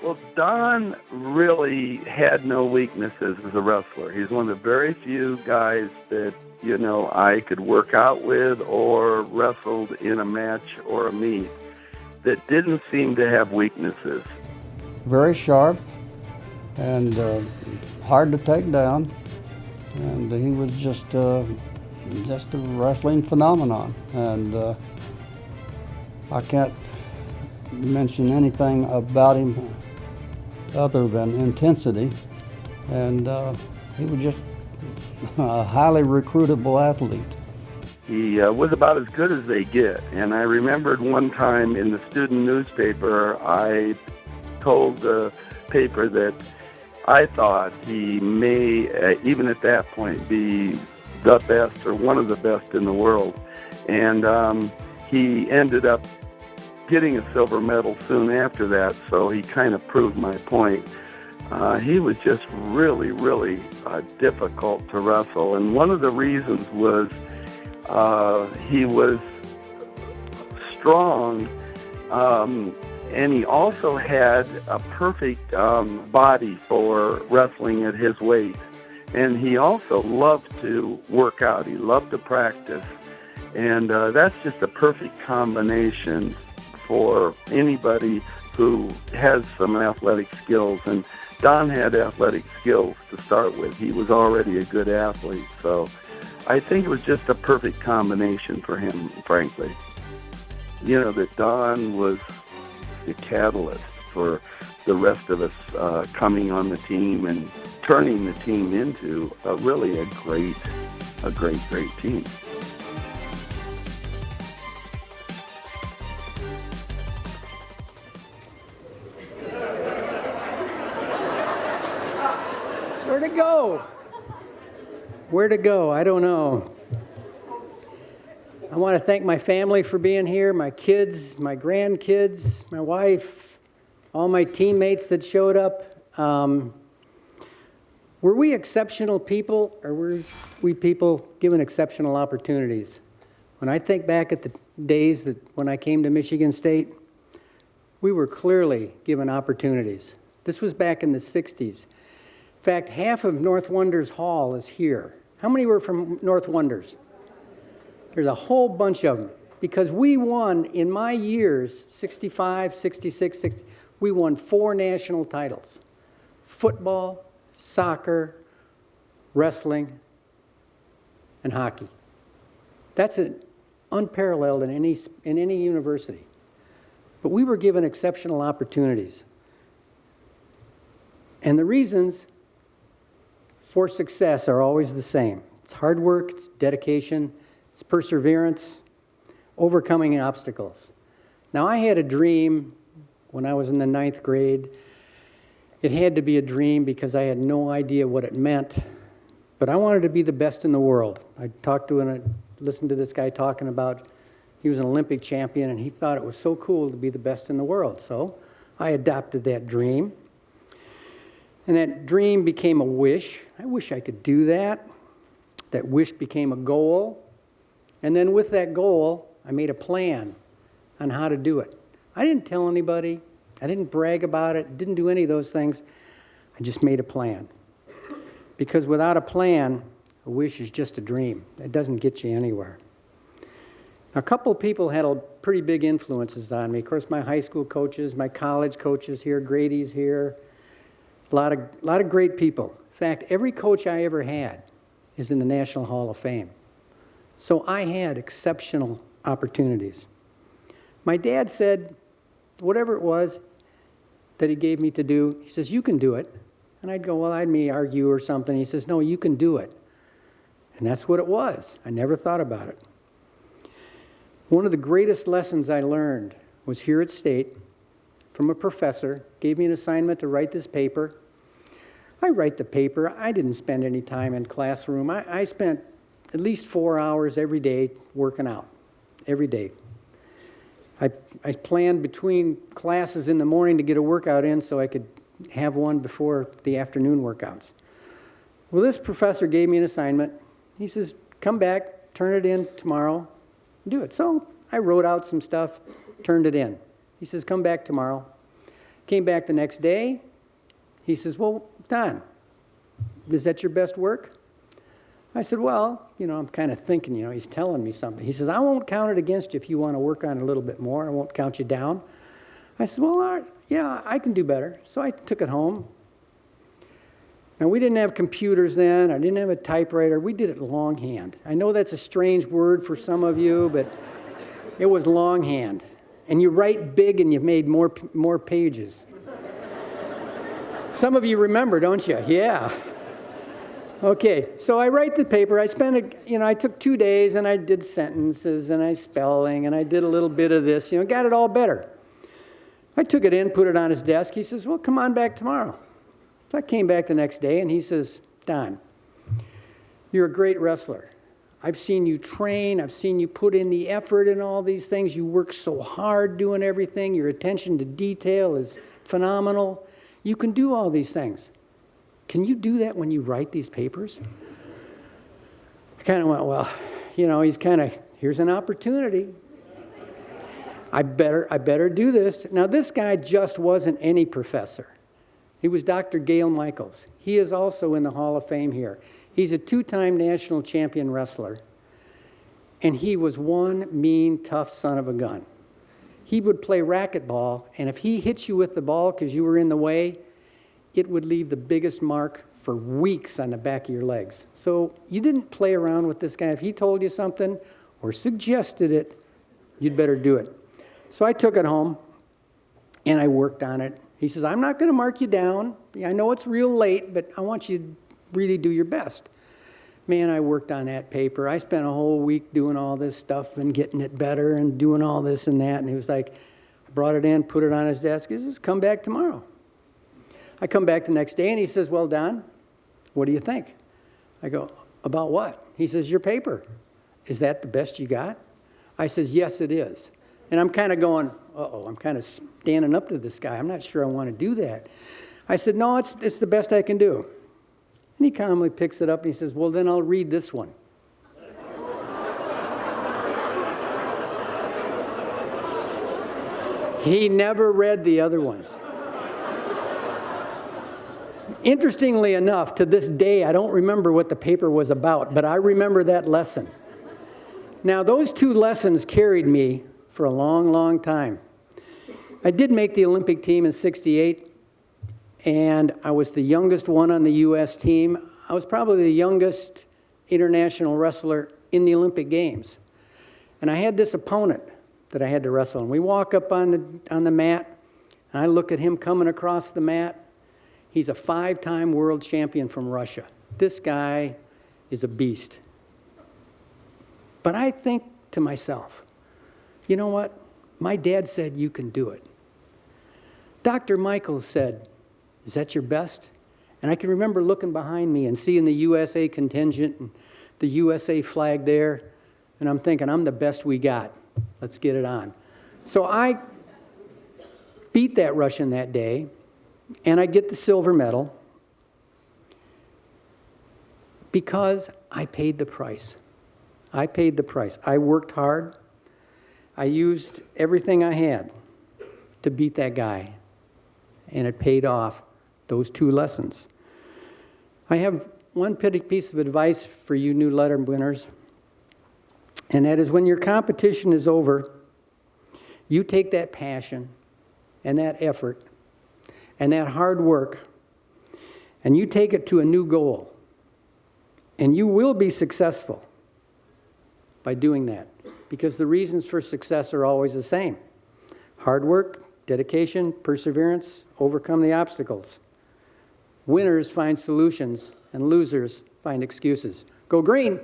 Well, Don really had no weaknesses as a wrestler. He's one of the very few guys that, I could work out with or wrestled in a match or a meet that didn't seem to have weaknesses. Very sharp and hard to take down. And he was just a wrestling phenomenon. And I can't mention anything about him other than intensity. And he was just a highly recruitable athlete. He was about as good as they get. And I remembered one time in the student newspaper, I told the paper that I thought he may, even at that point, be the best or one of the best in the world. And he ended up getting a silver medal soon after that, so he kind of proved my point. He was just really, really difficult to wrestle. And one of the reasons was he was strong, and he also had a perfect body for wrestling at his weight. And he also loved to work out. He loved to practice. And that's just a perfect combination for anybody who has some athletic skills. And Don had athletic skills to start with. He was already a good athlete. So I think it was just a perfect combination for him, frankly. That Don was the catalyst for the rest of us coming on the team and turning the team into really a great team. Where to go? I don't know. I want to thank my family for being here, my kids, my grandkids, my wife, all my teammates that showed up. Were we exceptional people, or were we people given exceptional opportunities? When I think back at the days that when I came to Michigan State, we were clearly given opportunities. This was back in the 60s. In fact, half of North Wonders Hall is here. How many were from North Wonders? There's a whole bunch of them. Because we won, in my years, 65, 66, 60, we won 4 national titles. Football, soccer, wrestling, and hockey. That's unparalleled in any university. But we were given exceptional opportunities. And the reasons for success are always the same. It's hard work, it's dedication, it's perseverance, overcoming obstacles. Now, I had a dream when I was in the 9th grade. It had to be a dream because I had no idea what it meant, but I wanted to be the best in the world. I listened to this guy talking about he was an Olympic champion, and he thought it was so cool to be the best in the world. So I adopted that dream. And that dream became a wish. I wish I could do that. That wish became a goal. And then with that goal, I made a plan on how to do it. I didn't tell anybody. I didn't brag about it. Didn't do any of those things. I just made a plan. Because without a plan, a wish is just a dream. It doesn't get you anywhere. Now, a couple of people had pretty big influences on me. Of course, my high school coaches, my college coaches here, Grady's here. A lot of great people. In fact, every coach I ever had is in the National Hall of Fame. So I had exceptional opportunities. My dad said, whatever it was that he gave me to do, he says, you can do it. And I'd go, well, I may argue or something. He says, no, you can do it. And that's what it was. I never thought about it. One of the greatest lessons I learned was here at State from a professor, gave me an assignment to write this paper. I write the paper. I didn't spend any time in classroom. I spent at least 4 hours every day working out, every day. I planned between classes in the morning to get a workout in so I could have one before the afternoon workouts. Well, this professor gave me an assignment. He says, come back, turn it in tomorrow, do it. So I wrote out some stuff, turned it in. He says, come back tomorrow. Came back the next day. He says, well, Don, is that your best work? I said, well, I'm kind of thinking, he's telling me something. He says, I won't count it against you if you want to work on it a little bit more. I won't count you down. I said, well, all right, yeah, I can do better. So I took it home. Now, we didn't have computers then. I didn't have a typewriter. We did it longhand. I know that's a strange word for some of you, but it was longhand. And you write big and you've made more pages. Some of you remember, don't you? Yeah. Okay, so I write the paper. I spent, I took 2 days and I did sentences and I spelling and I did a little bit of this, got it all better. I took it in, put it on his desk. He says, well, come on back tomorrow. So I came back the next day, and he says, Don, you're a great wrestler. I've seen you train. I've seen you put in the effort in all these things. You work so hard doing everything. Your attention to detail is phenomenal. You can do all these things. Can you do that when you write these papers? I kind of went, well, he's kind of, here's an opportunity. I better do this. Now, this guy just wasn't any professor. He was Dr. Gail Michaels. He is also in the Hall of Fame here. He's a 2-time national champion wrestler. And he was one mean, tough son of a gun. He would play racquetball, and if he hit you with the ball because you were in the way, it would leave the biggest mark for weeks on the back of your legs. So you didn't play around with this guy. If he told you something or suggested it, you'd better do it. So I took it home, and I worked on it. He says, I'm not going to mark you down. I know it's real late, but I want you to really do your best. Man, I worked on that paper. I spent a whole week doing all this stuff and getting it better and doing all this and that. And he was like, I brought it in, put it on his desk. He says, come back tomorrow. I come back the next day, and he says, well, Don, what do you think? I go, about what? He says, your paper. Is that the best you got? I says, yes, it is. And I'm kind of going, uh-oh, I'm kind of standing up to this guy. I'm not sure I want to do that. I said, no, it's the best I can do. And he calmly picks it up and he says, well, then I'll read this one. He never read the other ones. Interestingly enough, to this day, I don't remember what the paper was about, but I remember that lesson. Now, those 2 lessons carried me for a long, long time. I did make the Olympic team in '68, and I was the youngest one on the U.S. team. I was probably the youngest international wrestler in the Olympic Games. And I had this opponent that I had to wrestle. And we walk up on the mat, and I look at him coming across the mat. He's a 5-time world champion from Russia. This guy is a beast. But I think to myself, you know what? My dad said you can do it. Dr. Michaels said, is that your best? And I can remember looking behind me and seeing the USA contingent and the USA flag there. And I'm thinking, I'm the best we got. Let's get it on. So I beat that Russian that day, and I get the silver medal because I paid the price. I paid the price. I worked hard. I used everything I had to beat that guy, and it paid off, those 2 lessons. I have one piece of advice for you new letter winners, and that is when your competition is over, you take that passion and that effort and that hard work, and you take it to a new goal, and you will be successful by doing that, because the reasons for success are always the same. Hard work, dedication, perseverance, overcome the obstacles. Winners find solutions, and losers find excuses. Go green!